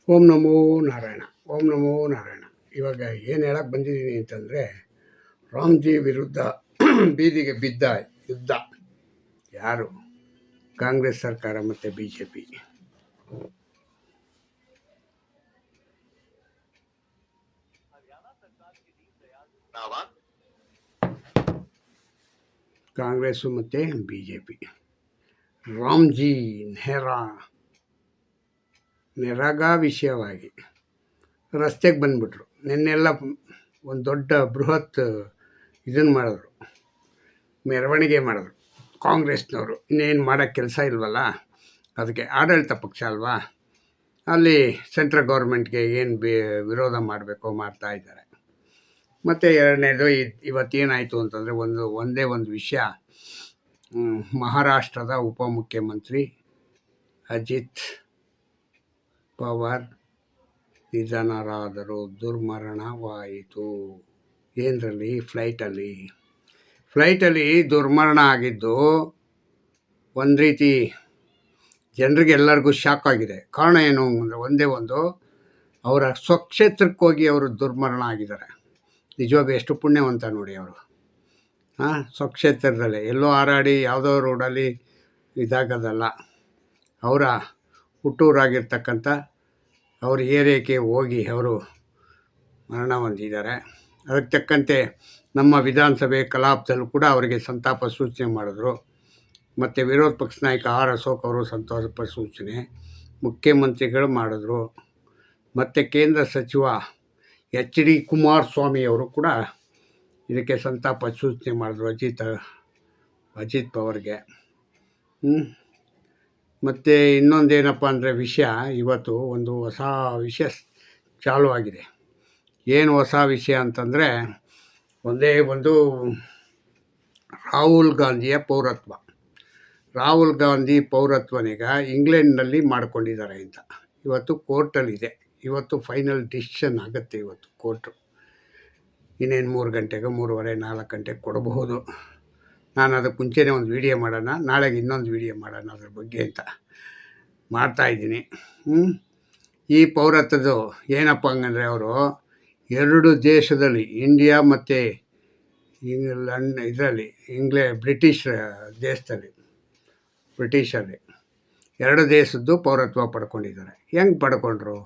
ಓಂ ನಮೋ ನಾರಾಯಣ. ಓಂ ನಮೋ ನಾರಾಯಣ. ಇವಾಗ ಏನು ಹೇಳಕ್ಕೆ ಬಂದಿದ್ದೀನಿ ಅಂತಂದರೆ, ರಾಮ್ಜಿ ವಿರುದ್ಧ ಬೀದಿಗೆ ಬಿದ್ದ ಯುದ್ಧ ಯಾರು? ಕಾಂಗ್ರೆಸ್ ಸರ್ಕಾರ ಮತ್ತು ಬಿ ಜೆ ಪಿ. ಕಾಂಗ್ರೆಸ್ಸು ಮತ್ತು ಬಿ ಜೆ ಪಿ. ರಾಮ್ಜಿ ನೆರಗ ವಿಷಯವಾಗಿ ರಸ್ತೆಗೆ ಬಂದುಬಿಟ್ರು. ನಿನ್ನೆಲ್ಲ ಒಂದು ದೊಡ್ಡ ಬೃಹತ್ ಇದನ್ನು ಮಾಡಿದ್ರು, ಮೆರವಣಿಗೆ ಮಾಡಿದ್ರು ಕಾಂಗ್ರೆಸ್ನವರು. ಇನ್ನೇನು ಮಾಡೋಕ್ಕೆ ಕೆಲಸ ಇಲ್ವಲ್ಲ, ಅದಕ್ಕೆ ಆಡಳಿತ ಪಕ್ಷ ಅಲ್ವಾ, ಅಲ್ಲಿ ಸೆಂಟ್ರಲ್ ಗೌರ್ಮೆಂಟ್ಗೆ ಏನು ವಿರೋಧ ಮಾಡಬೇಕೋ ಮಾಡ್ತಾಯಿದ್ದಾರೆ. ಮತ್ತು ಎರಡನೇದು ಇವತ್ತೇನಾಯಿತು ಅಂತಂದರೆ, ಒಂದೇ ಒಂದು ವಿಷಯ. ಮಹಾರಾಷ್ಟ್ರದ ಉಪಮುಖ್ಯಮಂತ್ರಿ ಅಜಿತ್ ಪವಾರ್ ನಿಧನರಾದರು. ದುರ್ಮರಣವಾಯಿತು. ಏನರಲ್ಲಿ? ಫ್ಲೈಟಲ್ಲಿ ದುರ್ಮರಣ ಆಗಿದ್ದು ಒಂದು ರೀತಿ ಜನರಿಗೆಲ್ಲರಿಗೂ ಶಾಕ್ ಆಗಿದೆ. ಕಾರಣ ಏನು ಅಂದರೆ, ಒಂದೇ ಒಂದು, ಅವರ ಸ್ವಕ್ಷೇತ್ರಕ್ಕೆ ಹೋಗಿ ಅವರು ದುರ್ಮರಣ ಆಗಿದ್ದಾರೆ. ನಿಜವಾಗೂ ಎಷ್ಟು ಪುಣ್ಯವಂತ ನೋಡಿ ಅವರು. ಸ್ವಕ್ಷೇತ್ರದಲ್ಲೇ ಎಲ್ಲೋ ಹಾರಾಡಿ ಯಾವುದೋ ರೋಡಲ್ಲಿ ಇದಾಗೋದಲ್ಲ, ಅವರ ಹುಟ್ಟೂರಾಗಿರ್ತಕ್ಕಂಥ ಅವ್ರ ಏರಿಯಾಕ್ಕೆ ಹೋಗಿ ಅವರು ಮರಣ ಹೊಂದಿದ್ದಾರೆ. ಅದಕ್ಕೆ ತಕ್ಕಂತೆ ನಮ್ಮ ವಿಧಾನಸಭೆ ಕಲಾಪದಲ್ಲೂ ಕೂಡ ಅವರಿಗೆ ಸಂತಾಪ ಸೂಚನೆ ಮಾಡಿದ್ರು. ಮತ್ತು ವಿರೋಧ ಪಕ್ಷ ನಾಯಕ ಆರ್ ಅಶೋಕ್ ಅವರು ಸಂತಾಪ ಸೂಚನೆ, ಮುಖ್ಯಮಂತ್ರಿಗಳು ಮಾಡಿದ್ರು. ಮತ್ತು ಕೇಂದ್ರ ಸಚಿವ ಎಚ್ ಡಿ ಕುಮಾರಸ್ವಾಮಿ ಅವರು ಕೂಡ ಇದಕ್ಕೆ ಸಂತಾಪ ಸೂಚನೆ ಮಾಡಿದ್ರು ಅಜಿತ್ ಪವಾರ್ಗೆ. ಮತ್ತು ಇನ್ನೊಂದೇನಪ್ಪ ಅಂದರೆ ವಿಷಯ, ಇವತ್ತು ಒಂದು ಹೊಸ ವಿಷಯ ಚಾಲೂ ಆಗಿದೆ. ಏನು ಹೊಸ ವಿಷಯ ಅಂತಂದರೆ, ಒಂದೇ ಒಂದು ರಾಹುಲ್ ಗಾಂಧಿಯ ಪೌರತ್ವ. ರಾಹುಲ್ ಗಾಂಧಿ ಪೌರತ್ವನೀಗ ಇಂಗ್ಲೆಂಡ್ನಲ್ಲಿ ಮಾಡ್ಕೊಂಡಿದ್ದಾರೆ ಅಂತ ಇವತ್ತು ಕೋರ್ಟಲ್ಲಿದೆ. ಇವತ್ತು ಫೈನಲ್ ಡಿಸಿಷನ್ ಆಗುತ್ತೆ. ಇವತ್ತು ಕೋರ್ಟು ಇನ್ನೇನು 3 ಗಂಟೆಗೆ, 3:30, 4 ಗಂಟೆಗೆ ಕೊಡಬಹುದು. ನಾನು ಅದಕ್ಕೆ ಮುಂಚೆನೇ ಒಂದು ವೀಡಿಯೋ ಮಾಡೋಣ, ನಾಳೆಗೆ ಇನ್ನೊಂದು ವೀಡಿಯೋ ಮಾಡೋಣ ಅದ್ರ ಬಗ್ಗೆ ಅಂತ ಮಾಡ್ತಾಯಿದ್ದೀನಿ. ಈ ಪೌರತ್ವದ್ದು ಏನಪ್ಪ ಹಂಗಂದರೆ, ಅವರು 2 ದೇಶದಲ್ಲಿ, ಇಂಡಿಯಾ ಮತ್ತು ಇದರಲ್ಲಿ ಬ್ರಿಟಿಷ್ ದೇಶದಲ್ಲಿ, ಬ್ರಿಟಿಷಲ್ಲಿ 2 ದೇಶದ್ದು ಪೌರತ್ವ ಪಡ್ಕೊಂಡಿದ್ದಾರೆ. ಹೆಂಗೆ ಪಡ್ಕೊಂಡ್ರು?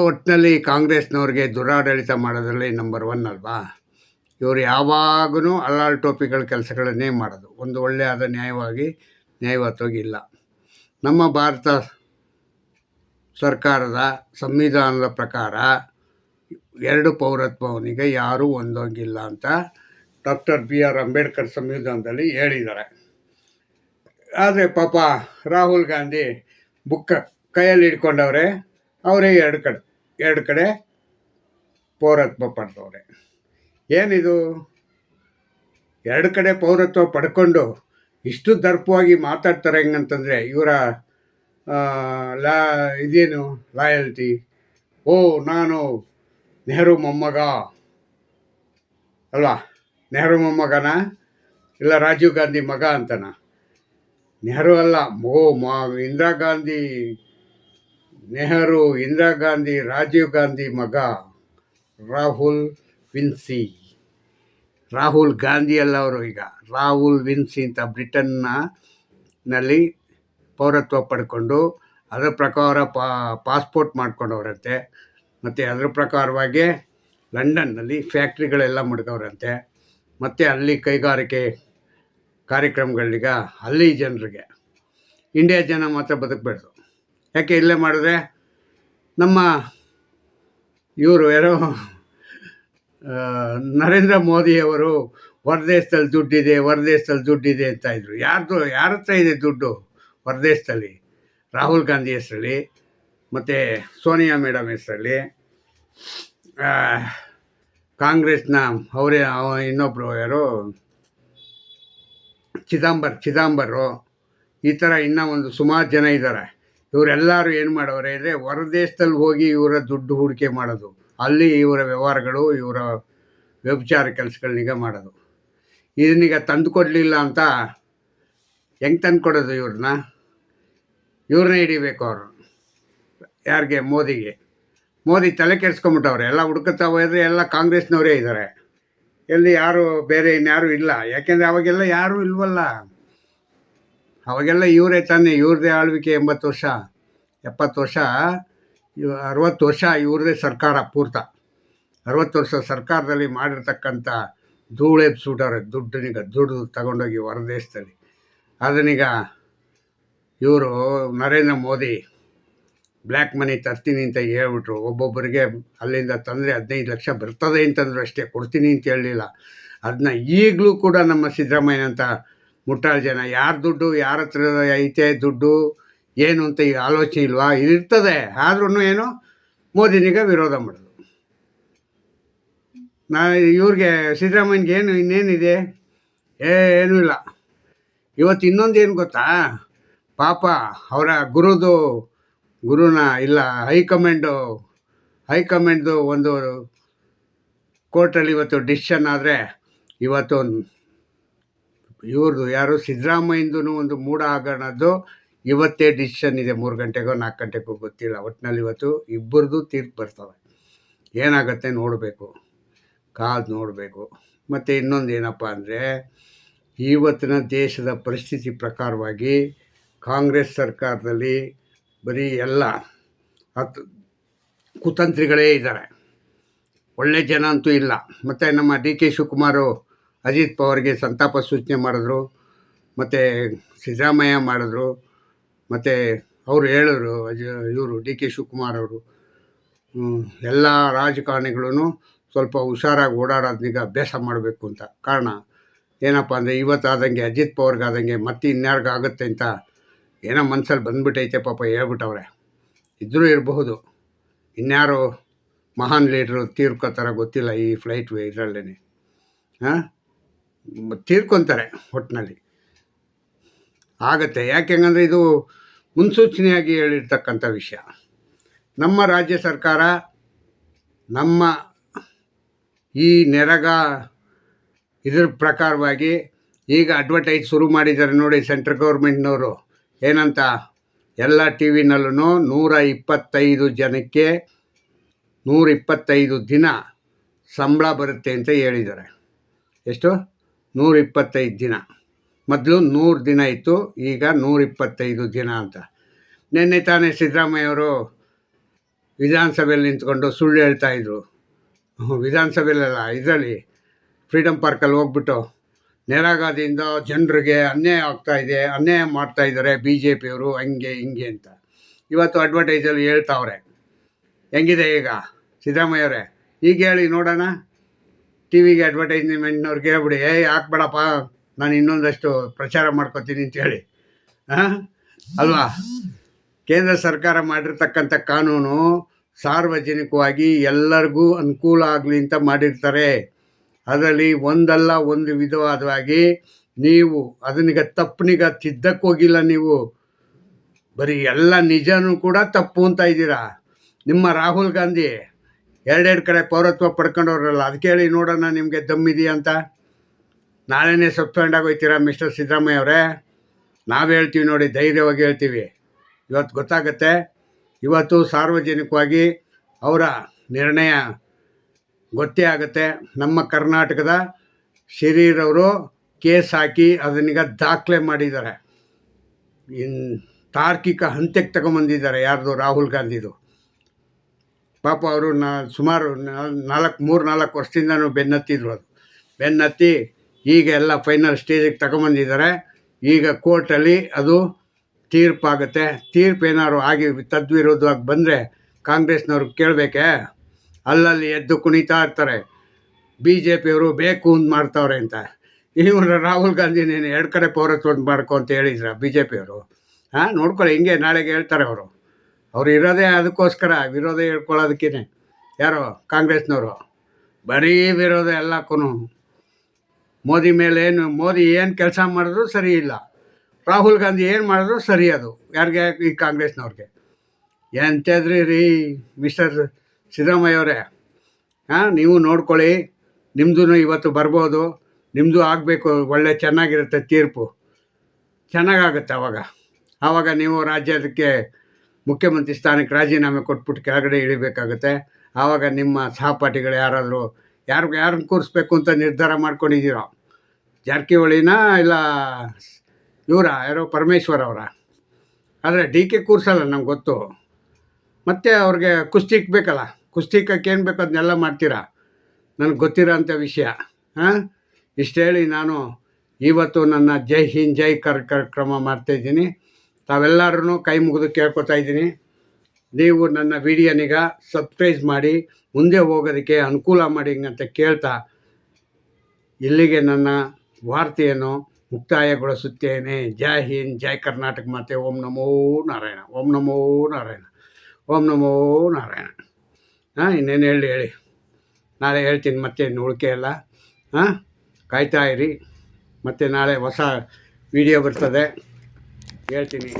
ಒಟ್ಟಿನಲ್ಲಿ ಕಾಂಗ್ರೆಸ್ನವ್ರಿಗೆ ದುರಾಡಳಿತ ಮಾಡೋದ್ರಲ್ಲಿ ನಂಬರ್ 1 ಅಲ್ವಾ. ಇವರು ಯಾವಾಗೂ ಅಲ್ಲಾಳ್ ಟೋಪಿಗಳ ಕೆಲಸಗಳನ್ನೇ ಮಾಡೋದು. ಒಂದು ಒಳ್ಳೆಯದ ನ್ಯಾಯಯುತವಾಗಿ ಇಲ್ಲ. ನಮ್ಮ ಭಾರತ ಸರ್ಕಾರದ ಸಂವಿಧಾನದ ಪ್ರಕಾರ 2 ಪೌರತ್ವವನಿಗೆ ಯಾರೂ ಹೊಂದೋಂಗಿಲ್ಲ ಅಂತ ಡಾಕ್ಟರ್ BR ಅಂಬೇಡ್ಕರ್ ಸಂವಿಧಾನದಲ್ಲಿ ಹೇಳಿದ್ದಾರೆ. ಆದರೆ ಪಾಪ ರಾಹುಲ್ ಗಾಂಧಿ ಬುಕ್ಕ ಕೈಯಲ್ಲಿ ಹಿಡ್ಕೊಂಡವ್ರೆ. ಅವರೇ 2 ಕಡೆ ಪೌರತ್ವ ಪಡೆದವ್ರೆ. ಏನಿದು? 2 ಕಡೆ ಪೌರತ್ವ ಪಡ್ಕೊಂಡು ಇಷ್ಟು ದರ್ಪವಾಗಿ ಮಾತಾಡ್ತಾರೆ ಹೆಂಗಂತಂದರೆ, ಇವರ ಇದೇನು ಲಾಯಲ್ಟಿ? ನಾನು ನೆಹರು ಮೊಮ್ಮಗ ಅಲ್ವಾ? ನೆಹರು ಮೊಮ್ಮಗನ ಇಲ್ಲ ರಾಜೀವ್ ಗಾಂಧಿ ಮಗ ಅಂತನ? ನೆಹರು ಅಲ್ಲ, ಇಂದಿರಾ ಗಾಂಧಿ, ನೆಹರು, ಇಂದಿರಾ ಗಾಂಧಿ, ರಾಜೀವ್ ಗಾಂಧಿ ಮಗ ರಾಹುಲ್ ವಿನ್ಸಿ. ರಾಹುಲ್ ಗಾಂಧಿ ಅಲ್ಲ ಅವರು. ಈಗ ರಾಹುಲ್ ವಿನ್ಸಿ ಅಂತ ಬ್ರಿಟನ್ನಲ್ಲಿ ಪೌರತ್ವ ಪಡ್ಕೊಂಡು ಅದರ ಪ್ರಕಾರ ಪಾಸ್ಪೋರ್ಟ್ ಮಾಡ್ಕೊಂಡವ್ರಂತೆ. ಮತ್ತು ಅದರ ಪ್ರಕಾರವಾಗಿ ಲಂಡನ್ನಲ್ಲಿ ಫ್ಯಾಕ್ಟ್ರಿಗಳೆಲ್ಲ ಮಡ್ಗವ್ರಂತೆ. ಮತ್ತು ಅಲ್ಲಿ ಕೈಗಾರಿಕೆ ಕಾರ್ಯಕ್ರಮಗಳೀಗ ಅಲ್ಲಿ ಜನರಿಗೆ, ಇಂಡಿಯಾ ಜನ ಮಾತ್ರ ಬದುಕಬೇಡ್ದು. ಯಾಕೆ ಇಲ್ಲೇ ಮಾಡಿದ್ರೆ ನಮ್ಮ ಇವರು ಯಾರೋ ನರೇಂದ್ರ ಮೋದಿಯವರು ಹೊರದೇಶದಲ್ಲಿ ದುಡ್ಡಿದೆ ಅಂತ ಇದ್ರು. ಯಾರ ಹತ್ರ ಇದೆ ದುಡ್ಡು ಹೊರದೇಶದಲ್ಲಿ? ರಾಹುಲ್ ಗಾಂಧಿ ಹೆಸರಲ್ಲಿ, ಮತ್ತು ಸೋನಿಯಾ ಮೇಡಮ್ ಹೆಸರಲ್ಲಿ, ಕಾಂಗ್ರೆಸ್ನ ಅವರೇ ಇನ್ನೊಬ್ಬರು ಯಾರು ಚಿದಂಬರು, ಈ ಥರ ಇನ್ನೂ ಒಂದು ಸುಮಾರು ಜನ ಇದ್ದಾರೆ. ಇವರೆಲ್ಲರೂ ಏನು ಮಾಡೋರೆ ಅಂದರೆ, ಹೊರದೇಶದಲ್ಲಿ ಹೋಗಿ ಇವರ ದುಡ್ಡು ಹೂಡಿಕೆ ಮಾಡೋದು, ಅಲ್ಲಿ ಇವರ ವ್ಯವಹಾರಗಳು, ಇವರ ವ್ಯಭಿಚಾರ ಕೆಲಸಗಳನ್ನೀಗ ಮಾಡೋದು. ಇದನ್ನೀಗ ತಂದು ಕೊಡಲಿಲ್ಲ ಅಂತ ಹೆಂಗೆ ತಂದು ಕೊಡೋದು? ಇವ್ರನ್ನೇ ಹಿಡಿಬೇಕು ಅವರು. ಯಾರಿಗೆ? ಮೋದಿಗೆ. ಮೋದಿ ತಲೆ ಕೆಡಿಸ್ಕೊಂಬಿಟ್ಟವ್ರೆ. ಎಲ್ಲ ಹುಡುಕುತ್ತಾ ಹೋದರೆ ಎಲ್ಲ ಕಾಂಗ್ರೆಸ್ನವರೇ ಇದ್ದಾರೆ. ಎಲ್ಲಿ ಯಾರು ಬೇರೆ ಇನ್ಯಾರೂ ಇಲ್ಲ. ಯಾಕೆಂದರೆ ಅವಾಗೆಲ್ಲ ಯಾರೂ ಇಲ್ವಲ್ಲ. ಅವಾಗೆಲ್ಲ ಇವರೇ ತಾನೇ, ಇವ್ರದ್ದೇ ಆಳ್ವಿಕೆ 80 ವರ್ಷ 70 ವರ್ಷ 60 ವರ್ಷ ಇವ್ರದ್ದೇ ಸರ್ಕಾರ ಪೂರ್ತ. 60 ವರ್ಷ ಸರ್ಕಾರದಲ್ಲಿ ಮಾಡಿರ್ತಕ್ಕಂಥ ಧೂಳು ಎಬ್ಬಿಸ್ಬಿಟ್ಟವ್ರೆ. ದುಡ್ಡು ತಗೊಂಡೋಗಿ ಹೊರದೇಶದಲ್ಲಿ. ಅದನ್ನೀಗ ಇವರು ನರೇಂದ್ರ ಮೋದಿ ಬ್ಲ್ಯಾಕ್ ಮನಿ ತರ್ತೀನಿ ಅಂತ ಹೇಳ್ಬಿಟ್ರು. ಒಬ್ಬೊಬ್ಬರಿಗೆ ಅಲ್ಲಿಂದ ತಂದರೆ 15 ಲಕ್ಷ ಬರ್ತದೆ ಅಂತಂದ್ರು ಅಷ್ಟೇ, ಕೊಡ್ತೀನಿ ಅಂತ ಹೇಳಲಿಲ್ಲ. ಅದನ್ನ ಈಗಲೂ ಕೂಡ ನಮ್ಮ ಸಿದ್ದರಾಮಯ್ಯನಂತ ಮುಟ್ಟಾಳ ಜನ ಯಾರ ದುಡ್ಡು ಯಾರ ಹತ್ರ ಐತೆ ದುಡ್ಡು ಏನು ಅಂತ ಈ ಆಲೋಚನೆ ಇಲ್ವಾ? ಇರ್ತದೆ, ಆದ್ರೂ ಏನು ಮೋದಿನಿಗ ವಿರೋಧ ಮಾಡೋದು. ಇವ್ರಿಗೆ ಸಿದ್ದರಾಮಯ್ಯನಿಗೆ ಇನ್ನೇನಿದೆ? ಏನೂ ಇಲ್ಲ. ಇವತ್ತು ಇನ್ನೊಂದೇನು ಗೊತ್ತಾ? ಪಾಪ ಅವರ ಗುರುನ ಇಲ್ಲ ಹೈಕಮಾಂಡ್ದು ಒಂದು ಕೋರ್ಟಲ್ಲಿ ಇವತ್ತು ಡಿಸಿಷನ್ ಆದರೆ, ಇವತ್ತು ಇವ್ರದ್ದು ಯಾರು ಸಿದ್ದರಾಮಯ್ಯಂದು ಒಂದು ಮೂಢ ಹಗರಣದ್ದು ಇವತ್ತೇ ಡಿಸಿಷನ್ ಇದೆ. 3 ಗಂಟೆಗೋ 4 ಗಂಟೆಗೋ ಗೊತ್ತಿಲ್ಲ. ಒಟ್ಟಿನಲ್ಲಿ ಇವತ್ತು ಇಬ್ಬರದು ತೀರ್ಪು ಬರ್ತವೆ. ಏನಾಗುತ್ತೆ ನೋಡಬೇಕು, ಕಾದು ನೋಡಬೇಕು. ಮತ್ತು ಇನ್ನೊಂದು ಏನಪ್ಪ ಅಂದರೆ, ಇವತ್ತಿನ ದೇಶದ ಪರಿಸ್ಥಿತಿ ಪ್ರಕಾರವಾಗಿ ಕಾಂಗ್ರೆಸ್ ಸರ್ಕಾರದಲ್ಲಿ ಬರೀ ಎಲ್ಲ ಕುತಂತ್ರಿಗಳೇ ಇದ್ದಾರೆ. ಒಳ್ಳೆ ಜನ ಅಂತೂ ಇಲ್ಲ. ಮತ್ತು ನಮ್ಮ DK ಶಿವಕುಮಾರು ಅಜಿತ್ ಪವಾರ್ಗೆ ಸಂತಾಪ ಸೂಚನೆ ಮಾಡಿದ್ರು, ಮತ್ತು ಸಿದ್ದರಾಮಯ್ಯ ಮಾಡಿದ್ರು, ಮತ್ತು ಅವರು ಹೇಳಿದ್ರು, ಇವರು DK ಶಿವಕುಮಾರ್ ಅವರು ಎಲ್ಲ ರಾಜಕಾರಣಿಗಳೂ ಸ್ವಲ್ಪ ಹುಷಾರಾಗಿ ಓಡಾಡೋದನ್ನೀಗ ಅಭ್ಯಾಸ ಮಾಡಬೇಕು ಅಂತ. ಕಾರಣ ಏನಪ್ಪ ಅಂದರೆ, ಇವತ್ತಾದಂಗೆ ಅಜಿತ್ ಪವಾರ್ಗಾದಂಗೆ ಮತ್ತೆ ಇನ್ಯಾರಿಗಾಗುತ್ತೆ ಅಂತ ಏನೋ ಮನಸ್ಸಲ್ಲಿ ಬಂದುಬಿಟ್ಟೈತೆ. ಪಾಪ ಹೇಳ್ಬಿಟ್ಟವ್ರೆ. ಇದ್ದರೂ ಇರಬಹುದು, ಇನ್ಯಾರು ಮಹಾನ್ ಲೀಡ್ರು ತೀರ್ಕೋತಾರ ಗೊತ್ತಿಲ್ಲ. ಈ ಫ್ಲೈಟ್ ಇದರಲ್ಲೇ ತೀರ್ಕೊತಾರೆ. ಒಟ್ಟಿನಲ್ಲಿ ಆಗತ್ತೆ. ಯಾಕೆಂದರೆ ಇದು ಮುನ್ಸೂಚನೆಯಾಗಿ ಹೇಳಿರ್ತಕ್ಕಂಥ ವಿಷಯ. ನಮ್ಮ ರಾಜ್ಯ ಸರ್ಕಾರ ನಮ್ಮ ಈ ನೆರಗ ಇದ್ರ ಪ್ರಕಾರವಾಗಿ ಈಗ ಅಡ್ವರ್ಟೈಸ್ ಶುರು ಮಾಡಿದ್ದಾರೆ ನೋಡಿ ಸೆಂಟ್ರಲ್ ಗೌರ್ಮೆಂಟ್ನವರು. ಏನಂತ? ಎಲ್ಲ ಟಿ ವಿನಲ್ಲೂ 125 ಜನಕ್ಕೆ 125 ದಿನ ಸಂಬಳ ಬರುತ್ತೆ ಅಂತ ಹೇಳಿದ್ದಾರೆ. ಎಷ್ಟು? 125 ದಿನ. ಮೊದಲು 100 ದಿನ ಇತ್ತು, ಈಗ 125 ದಿನ ಅಂತ. ನಿನ್ನೆ ತಾನೇ ಸಿದ್ದರಾಮಯ್ಯವರು ವಿಧಾನಸಭೆಯಲ್ಲಿ ನಿಂತ್ಕೊಂಡು ಸುಳ್ಳು ಹೇಳ್ತಾಯಿದ್ರು. ವಿಧಾನಸಭೆಯಲ್ಲ, ಇದರಲ್ಲಿ ಫ್ರೀಡಮ್ ಪಾರ್ಕಲ್ಲಿ ಹೋಗ್ಬಿಟ್ಟು ನೆರಗಾದಿಂದ ಜನರಿಗೆ ಅನ್ಯಾಯ ಮಾಡ್ತಾಯಿದ್ದಾರೆ BJPಯವರು, ಹಂಗೆ ಹಿಂಗೆ ಅಂತ. ಇವತ್ತು ಅಡ್ವರ್ಟೈಸಲ್ಲಿ ಹೇಳ್ತಾವ್ರೆ. ಹೆಂಗಿದೆ ಈಗ ಸಿದ್ದರಾಮಯ್ಯವರೇ? ಈಗ ಹೇಳಿ ನೋಡೋಣ. ಟಿ ವಿಗೆ ಅಡ್ವರ್ಟೈಸ್ಮೆಂಟ್ನವ್ರಿಗೆ ಹೇಳ್ಬಿಡಿ, ಹಾಕ್ಬೇಡಪ್ಪ, ನಾನು ಇನ್ನೊಂದಷ್ಟು ಪ್ರಚಾರ ಮಾಡ್ಕೊತೀನಿ ಅಂತೇಳಿ. ಅಲ್ವಾ? ಕೇಂದ್ರ ಸರ್ಕಾರ ಮಾಡಿರ್ತಕ್ಕಂಥ ಕಾನೂನು ಸಾರ್ವಜನಿಕವಾಗಿ ಎಲ್ಲರಿಗೂ ಅನುಕೂಲ ಆಗಲಿ ಅಂತ ಮಾಡಿರ್ತಾರೆ. ಅದರಲ್ಲಿ ಒಂದಲ್ಲ ಒಂದು ವಿಧವಾದವಾಗಿ ನೀವು ಅದನ್ನೀಗ ತಪ್ಪನಿಗ ತಿದ್ದಕ್ಕೋಗಿಲ್ಲ. ನೀವು ಬರೀ ಎಲ್ಲ ನಿಜನೂ ಕೂಡ ತಪ್ಪು ಅಂತ ಇದ್ದೀರಾ. ನಿಮ್ಮ ರಾಹುಲ್ ಗಾಂಧಿ 2 ಕಡೆ ಪೌರತ್ವ ಪಡ್ಕೊಂಡವ್ರಲ್ಲ, ಅದಕ್ಕೆ ಹೇಳಿ ನೋಡೋಣ ನಿಮಗೆ ದಮ್ಮಿದೆಯಾ ಅಂತ. ನಾಳೆನೇ ಸಸ್ಪೆಂಡ್ ಆಗೋಯ್ತೀರಾ ಮಿಸ್ಟರ್ ಸಿದ್ದರಾಮಯ್ಯ ಅವರೇ? ನಾವು ಹೇಳ್ತೀವಿ ನೋಡಿ, ಧೈರ್ಯವಾಗಿ ಹೇಳ್ತೀವಿ. ಇವತ್ತು ಗೊತ್ತಾಗುತ್ತೆ. ಇವತ್ತು ಸಾರ್ವಜನಿಕವಾಗಿ ಅವರ ನಿರ್ಣಯ ಗೊತ್ತೇ ಆಗುತ್ತೆ. ನಮ್ಮ ಕರ್ನಾಟಕದ ಶರೀರವರು ಕೇಸ್ ಹಾಕಿ ಅದನ್ನೀಗ ದಾಖಲೆ ಮಾಡಿದ್ದಾರೆ. ತಾರ್ಕಿಕ ಹಂತಕ್ಕೆ ತಗೊಂಬಂದಿದ್ದಾರೆ. ಯಾರ್ದು? ರಾಹುಲ್ ಗಾಂಧಿದು. ಪಾಪ ಅವರು ಸುಮಾರು 3-4 ವರ್ಷದಿಂದನೂ ಬೆನ್ನತ್ತಿದ್ರು. ಅದು ಬೆನ್ನತ್ತಿ ಈಗ ಎಲ್ಲ ಫೈನಲ್ ಸ್ಟೇಜಿಗೆ ತಗೊಂಬಂದಿದ್ದಾರೆ. ಈಗ ಕೋರ್ಟಲ್ಲಿ ಅದು ತೀರ್ಪಾಗುತ್ತೆ. ತೀರ್ಪು ಏನಾದ್ರು ಆಗಿ ತದ್ವಿರೋಧವಾಗಿ ಬಂದರೆ ಕಾಂಗ್ರೆಸ್ನವ್ರು ಕೇಳಬೇಕೆ? ಅಲ್ಲಲ್ಲಿ ಎದ್ದು ಕುಣಿತಾ ಇರ್ತಾರೆ, BJPಯವರು ಬೇಕು ಅಂತ ಮಾಡ್ತಾವ್ರೆ ಅಂತ. ಇವರು ರಾಹುಲ್ ಗಾಂಧಿನೇನು 2 ಕಡೆ ಪೌರತ್ವ ಮಾಡ್ಕೊ ಅಂತ ಹೇಳಿದ್ರ BJPಯವರು? ನೋಡ್ಕೊಳ್ಳಿ, ಹಿಂಗೆ ನಾಳೆಗೆ ಹೇಳ್ತಾರೆ ಅವರು. ಅವ್ರು ಇರೋದೇ ಅದಕ್ಕೋಸ್ಕರ, ವಿರೋಧ ಹೇಳ್ಕೊಳ್ಳೋದಕ್ಕೇ. ಯಾರು? ಕಾಂಗ್ರೆಸ್ನವರು. ಬರೀ ವಿರೋಧ ಎಲ್ಲಕ್ಕೂ. ಮೋದಿ ಮೇಲೆ ಮೋದಿ ಏನು ಕೆಲಸ ಮಾಡಿದ್ರು ಸರಿ ಇಲ್ಲ, ರಾಹುಲ್ ಗಾಂಧಿ ಏನು ಮಾಡಿದ್ರು ಸರಿ. ಅದು ಯಾರಿಗೆ? ಈ ಕಾಂಗ್ರೆಸ್ನವ್ರಿಗೆ. ಎಂಥದ್ರಿ ರೀ ಮಿಸ್ಟರ್ ಸಿದ್ದರಾಮಯ್ಯವರೇ? ನೀವು ನೋಡ್ಕೊಳ್ಳಿ, ನಿಮ್ಮದು ಇವತ್ತು ಬರ್ಬೋದು, ನಿಮ್ಮದು ಆಗಬೇಕು. ಒಳ್ಳೆ ಚೆನ್ನಾಗಿರುತ್ತೆ ತೀರ್ಪು, ಚೆನ್ನಾಗಾಗುತ್ತೆ. ಆವಾಗ ನೀವು ರಾಜ್ಯಕ್ಕೆ ಮುಖ್ಯಮಂತ್ರಿ ಸ್ಥಾನಕ್ಕೆ ರಾಜೀನಾಮೆ ಕೊಟ್ಬಿಟ್ಟು ಕೆಳಗಡೆ ಇಳಿಬೇಕಾಗುತ್ತೆ. ಆವಾಗ ನಿಮ್ಮ ಸಹಪಾಠಿಗಳು ಯಾರಾದರೂ ಯಾರನ್ನ ಕೂರಿಸ್ಬೇಕು ಅಂತ ನಿರ್ಧಾರ ಮಾಡ್ಕೊಂಡಿದ್ದೀರೋ, ಜಾರಕಿಹೊಳಿನ ಇಲ್ಲ ಯಾರೋ ಪರಮೇಶ್ವರ್ ಅವರ. ಆದರೆ ಡಿ ಕೆ ಕೂರಿಸಲ್ಲ, ನಮ್ಗೆ ಗೊತ್ತು. ಮತ್ತು ಅವ್ರಿಗೆ ಕುಸ್ತಿ ಬೇಕಲ್ಲ, ಕುಸ್ತಿ ಏನು ಬೇಕು ಅದನ್ನೆಲ್ಲ ಮಾಡ್ತೀರಾ, ನನಗೆ ಗೊತ್ತಿರೋ ಅಂಥ ವಿಷಯ. ಇಷ್ಟು ಹೇಳಿ ನಾನು ಇವತ್ತು ನನ್ನ ಜೈ ಹಿಂದ್ ಜೈ ಕಾರ್ಯಕ್ರಮ ಮಾಡ್ತಾಯಿದ್ದೀನಿ. ತಾವೆಲ್ಲರೂ ಕೈ ಮುಗಿದು ಕೇಳ್ಕೊತಾ ಇದ್ದೀನಿ, ನೀವು ನನ್ನ ವಿಡಿಯೋನಿಗ ಸಬ್ಸ್ಕ್ರೈಬ್ ಮಾಡಿ ಮುಂದೆ ಹೋಗೋದಕ್ಕೆ ಅನುಕೂಲ ಮಾಡಿ ಅಂತ ಕೇಳ್ತಾ ಇಲ್ಲಿಗೆ ನನ್ನ ವಾರ್ತೆಯನ್ನು ಮುಕ್ತಾಯಗೊಳಿಸುತ್ತೇನೆ. ಜೈ ಹಿಂದ್ ಜೈ ಕರ್ನಾಟಕ ಮಾತೆ. ಓಂ ನಮೋ ನಾರಾಯಣ, ಓಂ ನಮೋ ನಾರಾಯಣ, ಓಂ ನಮೋ ನಾರಾಯಣ. ಇನ್ನೇನು ಹೇಳಿ ನಾಳೆ ಹೇಳ್ತೀನಿ ಮತ್ತೆ, ಇನ್ನು ಉಳಿಕೆ ಎಲ್ಲ. ಕಾಯ್ತಾ ಇರಿ, ಮತ್ತು ನಾಳೆ ಹೊಸ ವಿಡಿಯೋ ಬರ್ತದೆ, ಹೇಳ್ತೀನಿ.